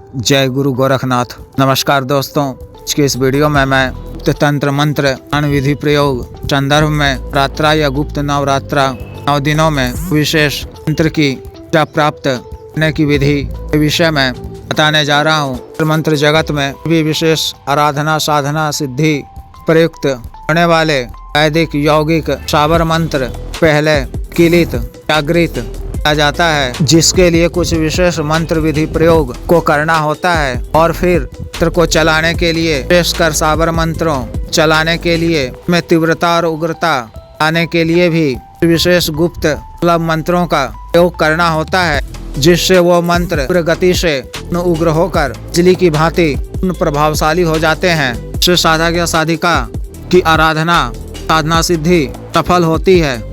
जय गुरु गोरखनाथ। नमस्कार दोस्तों, आज के इस वीडियो में मैं तंत्र मंत्र विधि प्रयोग संदर्भ में रात्रा या गुप्त नवरात्रा 9 दिनों में विशेष मंत्र की जप प्राप्त करने की विधि के विषय में बताने जा रहा हूँ। मंत्र जगत में भी विशेष आराधना साधना सिद्धि प्रयुक्त होने वाले वैदिक यौगिक साबर मंत्र पहले किलित जागृत किया जाता है, जिसके लिए कुछ विशेष मंत्र विधि प्रयोग को करना होता है और फिर मंत्र को चलाने के लिए विशेषकर साबर मंत्रों चलाने के लिए में तीव्रता और उग्रता आने के लिए भी विशेष गुप्त सुलभ मंत्रों का प्रयोग करना होता है, जिससे वो मंत्र तीव्र गति से उग्र होकर बिजली की भांति प्रभावशाली हो जाते हैं। इससे साधक या साधिका की आराधना साधना सिद्धि सफल होती है,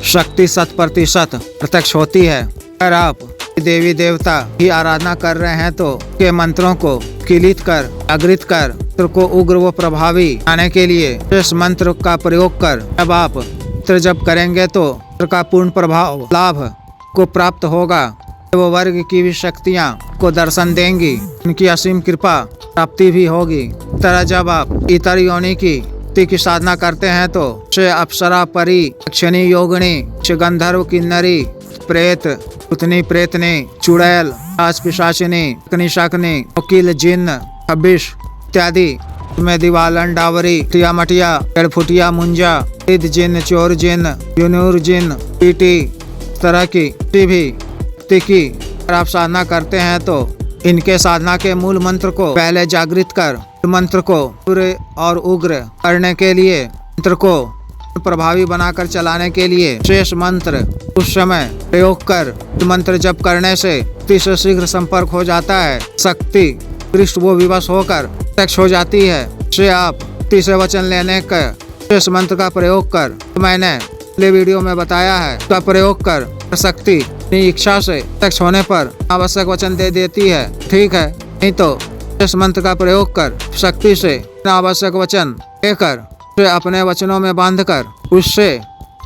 शक्ति 100% प्रत्यक्ष होती है। अगर आप देवी देवता की आराधना कर रहे हैं तो के मंत्रों को किलित कर जागृत कर मंत्र को उग्र व प्रभावी आने के लिए इस मंत्र का प्रयोग कर जब आप मंत्र जप करेंगे तो मंत्र का पूर्ण प्रभाव लाभ को प्राप्त होगा। वो वर्ग की भी शक्तियाँ को दर्शन देंगी, उनकी असीम कृपा प्राप्ति भी होगी। तरह जब आप इतर योनि की साधना करते हैं तो से अप्सरा परी यक्षिणी योगिनी गंधर्व किन्नरी प्रेत पुतनी प्रेतनी चुड़ैल राज पिशाचिनी शक्नि वकील जिन्न खबिश इत्यादि में दीवालन डावरी टिया मटिया गड़फुटिया मुंजा सिद्ध जिन्न चोर जिन्न यूनूर जिन्न पीटी तरह की भी की आप साधना करते हैं तो इनके साधना के मूल मंत्र को पहले जागृत कर मंत्र को पूरे और उग्र करने के लिए मंत्र को प्रभावी बनाकर चलाने के लिए शेष मंत्र उस समय प्रयोग कर मंत्र जप करने से तीसरे शीघ्र संपर्क हो जाता है, शक्ति पृष्ठ वो विवश होकर प्रत्यक्ष हो जाती है। से आप तीसरे वचन लेने का शेष मंत्र का प्रयोग कर मैंने पिछले वीडियो में बताया है का प्रयोग कर शक्ति इच्छा से प्रत्यक्ष होने पर आवश्यक वचन दे देती है, ठीक है। नहीं तो इस मंत्र का प्रयोग कर शक्ति से आवश्यक वचन लेकर उसे अपने वचनों में बांधकर उससे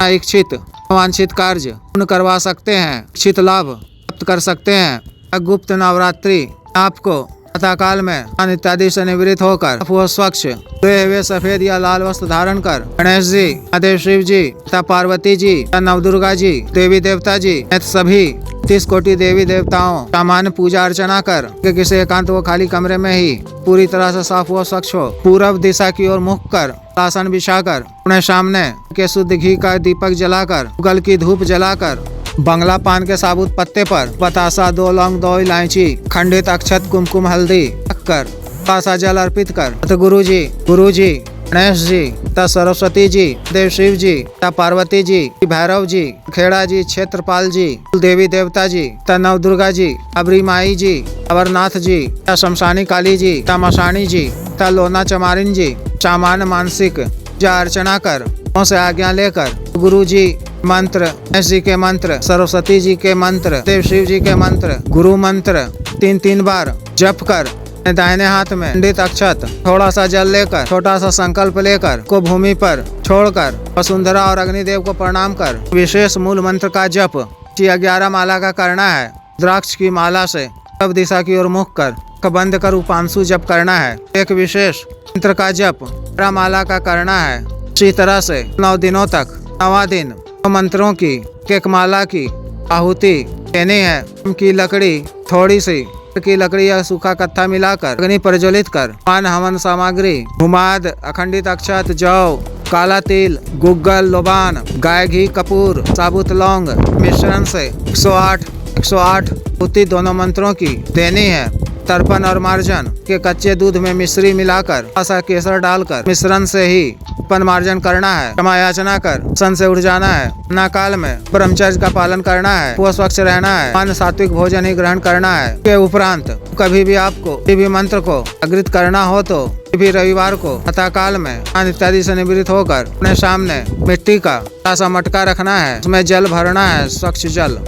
इच्छित वांछित कार्य पूर्ण करवा सकते हैं, इच्छित लाभ प्राप्त कर सकते हैं। गुप्त नवरात्रि आपको प्रातःकाल में स्नान इत्यादि से निवृत्त होकर वो स्वच्छ हुए सफेद या लाल वस्त्र धारण कर गणेश जी, महादेव शिव जी तथा पार्वती जी तथा नवदुर्गा जी देवी देवता जी सभी 30 कोटि देवी देवताओं सामान्य पूजा अर्चना कर किसी एकांत व खाली कमरे में ही पूरी तरह से साफ व स्वच्छ हो पूर्व दिशा की ओर मुख कर आसन बिछाकर अपने सामने के शुद्ध घी का दीपक जलाकर उगल की धूप जलाकर बंगला पान के साबुत पत्ते पर बतासा 2 लौंग 2 इलायची खंडित अक्षत कुमकुम हल्दी कर बतासा जल अर्पित कर गुरु जी गणेश जी तथा सरस्वती जी देव शिव जी तथा पार्वती जी भैरव जी खेड़ा जी क्षेत्रपाल जी देवी देवता जी तथा नवदुर्गा जी अबरी माई जी अमरनाथ जी तथा शमशानी काली जी तथा मशानी जी तथा लोना चमारिन जी सामान्य मानसिक पूजा अर्चना कर से आज्ञा लेकर गुरु जी मंत्र गणेश जी के मंत्र सरस्वती जी के मंत्र देव शिव जी के मंत्र गुरु मंत्र 3 बार जप कर दाहिने हाथ में खंडित अक्षत थोड़ा सा जल लेकर छोटा सा संकल्प लेकर को भूमि पर छोड़कर वसुंधरा और अग्निदेव को प्रणाम कर विशेष मूल मंत्र का जप 11 माला का करना है। द्राक्ष की माला से सब दिशा की ओर मुख कर बंद कर उपांशु जप करना है। एक विशेष मंत्र का जप 11 माला का करना है। इसी तरह से 9 दिनों तक 9वां दिन मंत्रों की एक माला की आहुति देनी है। की लकड़ी थोड़ी सी की लकड़ी या सूखा कत्था मिलाकर अग्नि प्रज्वलित कर पान हवन सामग्री भूमाद अखंडित अक्षत जौ काला तिल गुग्गल लोबान गाय घी कपूर साबुत लौंग मिश्रण से 108 आहुति दोनों मंत्रों की देनी है। तर्पण और मार्जन के कच्चे दूध में मिश्री मिलाकर ऐसा केसर डालकर मिश्रण से ही तर्पण मार्जन करना है। क्षमा याचना कर सन से उठ जाना है। नाकाल में ब्रह्मचर्य का पालन करना है। वो स्वच्छ रहना है। मान सात्विक भोजन ही ग्रहण करना है। के उपरांत कभी भी आपको किसी भी मंत्र को जागृत करना हो तो भी रविवार को प्रातःकाल में स्नान इत्यादि से निवृत्त होकर अपने सामने मिट्टी का ऐसा मटका रखना है, उसमें जल भरना है, स्वच्छ जल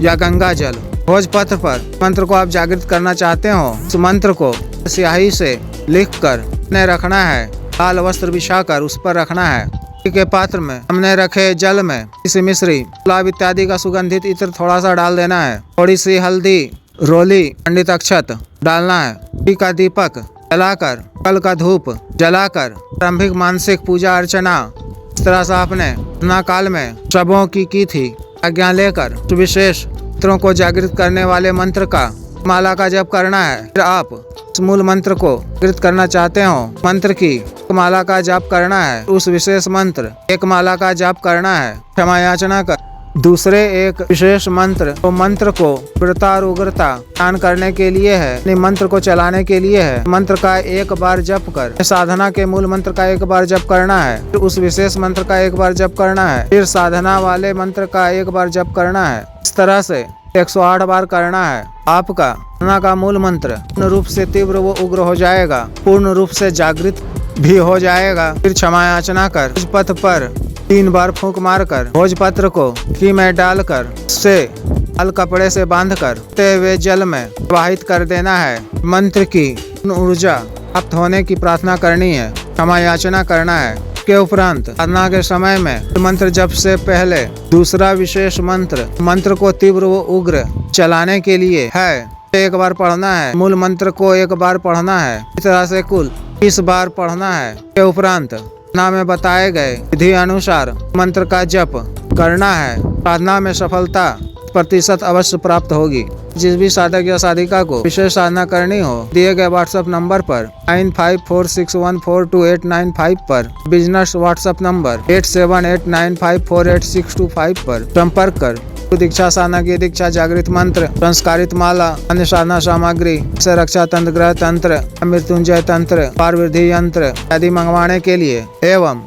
या गंगा जल। भोजपत्र पर मंत्र को आप जागृत करना चाहते हो उस मंत्र को स्याही से लिख कर रखना है। लाल वस्त्र बिछाकर उस पर रखना है। के पात्र में हमने रखे जल में इस मिश्री गुलाब इत्यादि का सुगंधित इत्र थोड़ा सा डाल देना है। थोड़ी सी हल्दी रोली पंडित अक्षत डालना है। घी का दीपक जलाकर, कल का धूप जलाकर प्रारंभिक मानसिक पूजा अर्चना इस तरह से आपने साधना काल में सबों की थी। आज्ञा लेकर विशेष मंत्रों को जागृत करने वाले मंत्र का माला का जप करना है। फिर आप इस मूल मंत्र को जागृत करना चाहते हो, मंत्र की माला का जाप करना है। उस विशेष मंत्र एक माला का जाप करना है। क्षमा याचना कर दूसरे एक विशेष मंत्र तो मंत्र को उग्रता और उग्रता दान करने के लिए है, मंत्र को चलाने के लिए है। मंत्र का एक बार जप कर साधना के मूल मंत्र का एक बार जप करना है। फिर उस विशेष मंत्र का एक बार जप करना है। फिर साधना वाले मंत्र का एक बार जप करना है। इस तरह से 108 बार करना है। आपका साधना का मूल मंत्र पूर्ण रूप से तीव्र व उग्र हो जाएगा, पूर्ण रूप से जागृत भी हो जाएगा। फिर क्षमा याचना कर भोजपत्र पर 3 बार फूंक मारकर भोजपत्र को घी में डालकर से लाल कपड़े से बांधकर हुए जल में प्रवाहित कर देना है। मंत्र की ऊर्जा प्राप्त होने की प्रार्थना करनी है। क्षमा याचना करना है। के उपरांत साधना के समय में मंत्र जप से पहले दूसरा विशेष मंत्र को तीव्र व उग्र चलाने के लिए है। एक बार पढ़ना है। मूल मंत्र को एक बार पढ़ना है। इस तरह से कुल 20 बार पढ़ना है। के उपरांत साधना में बताए गए विधि अनुसार मंत्र का जप करना है। साधना में सफलता % अवश्य प्राप्त होगी। जिस भी साधक या साधिका को विशेष साधना करनी हो, दिए गए व्हाट्सएप नंबर पर 9546142895 पर, बिजनेस व्हाट्सएप नंबर 8789548625 पर संपर्क कर दीक्षा साधना की दीक्षा, जागृत मंत्र, संस्कारित माला, अन्य साधना सामग्री से रक्षा तंत्र, ग्रह तंत्र, मृत्युंजय तंत्र, पार वृद्धि यंत्र आदि मंगवाने के लिए एवं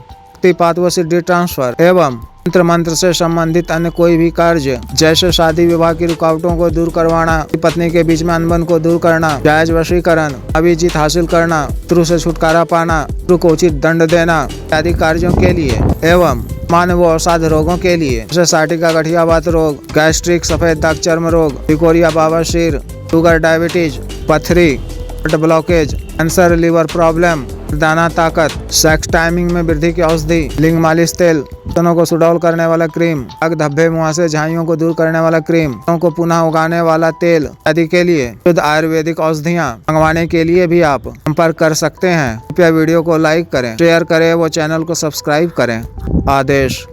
पात व सिद्धि ट्रांसफर एवं मंत्र से संबंधित अन्य कोई भी कार्य जैसे शादी विवाह की रुकावटों को दूर करवाना, पत्नी के बीच में अनबन को दूर करना, जायज वशीकरण, अभिजीत हासिल करना, शत्रु से छुटकारा पाना, शत्रु को उचित दंड देना आदि कार्यों के लिए एवं मानव अवसाद रोगों के लिए जैसे साटिका गठियावात रोग, गैस्ट्रिक, सफेद दाग चर्म रोग, टिकोरिया, बवासीर, शुगर, डायबिटीज, पथरी, heart blockage, cancer, liver problem, दाना ताकत, सेक्स टाइमिंग में वृद्धि की औषधि, लिंग मालिश तेल, स्तनों को सुडौल करने वाला क्रीम, आग, धब्बे, मुहासे, झाइयों को दूर करने वाला क्रीम, स्तनों को पुनः उगाने वाला तेल आदि के लिए शुद्ध आयुर्वेदिक औषधियाँ मंगवाने के लिए भी आप संपर्क कर सकते हैं। कृपया वीडियो को लाइक करें, शेयर करें व चैनल को सब्सक्राइब करें। आदेश।